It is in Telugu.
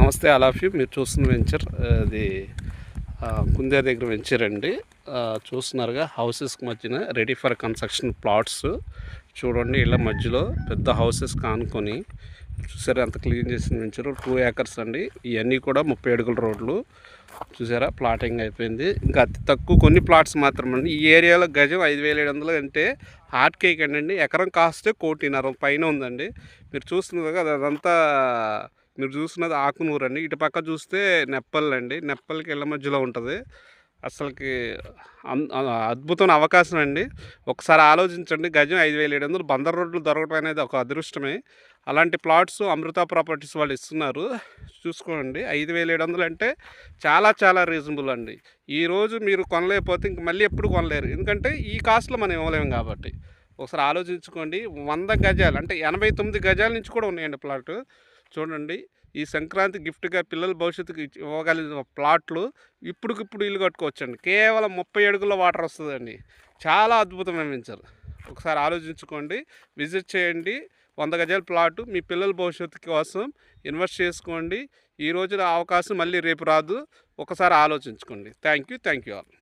నమస్తే ఆల్ ఆఫ్ యూ. మీరు చూస్తున్న వెంచర్ అది కుందేరు దగ్గర వెంచర్ అండి. చూస్తున్నారుగా హౌసెస్కి మధ్యన రెడీ ఫర్ కన్స్ట్రక్షన్ ప్లాట్స్ చూడండి. ఇళ్ళ మధ్యలో పెద్ద హౌసెస్ కానుకొని చూసారా ఎంత క్లీన్ చేసిన వెంచర్. 2 acres అండి. ఇవన్నీ కూడా 30 అడుగుల రోడ్లు. చూసారా ప్లాటింగ్ అయిపోయింది. ఇంకా అతి తక్కువ కొన్ని ప్లాట్స్ మాత్రమండి. ఈ ఏరియాలో గజం 5,700 అంటే హార్ట్ కేక్ అండి. ఎకరం కాస్టే 1,50,00,000 పైన ఉందండి. మీరు చూస్తున్నారు కదా అదంతా. మీరు చూస్తున్నది ఆకునూరు అండి. ఇటు పక్క చూస్తే నెప్పల్ అండి. నెప్పల్కి ఇళ్ళ మధ్యలో ఉంటుంది. అసలుకి అద్భుతమైన అవకాశం అండి. ఒకసారి ఆలోచించండి. గజం 5,700 బందర్ రోడ్లు దొరకడం అనేది ఒక అదృష్టమే. అలాంటి ప్లాట్స్ అమృత ప్రాపర్టీస్ వాళ్ళు ఇస్తున్నారు. చూసుకోండి. 5,700 అంటే చాలా చాలా రీజనబుల్ అండి. ఈరోజు మీరు కొనలేకపోతే ఇంక మళ్ళీ ఎప్పుడు కొనలేరు. ఎందుకంటే ఈ కాస్ట్లో మనం ఇవ్వలేము కాబట్టి ఒకసారి ఆలోచించుకోండి. 100 గజాలు అంటే 89 గజాల నుంచి కూడా ఉన్నాయండి ప్లాట్. చూడండి. ఈ సంక్రాంతి గిఫ్ట్గా పిల్లల భవిష్యత్తుకి ఇవ్వగలిగిన ప్లాట్లు ఇప్పుడుకిప్పుడు ఇల్లు కట్టుకోవచ్చండి. కేవలం 30 అడుగుల వాటర్ వస్తుందండి. చాలా అద్భుతమైన వెంచర్. ఒకసారి ఆలోచించుకోండి. విజిట్ చేయండి. 100 గజాల ప్లాటు మీ పిల్లల భవిష్యత్తు కోసం ఇన్వెస్ట్ చేసుకోండి. ఈ రోజున అవకాశం మళ్ళీ రేపు రాదు. ఒకసారి ఆలోచించుకోండి. Thank you all.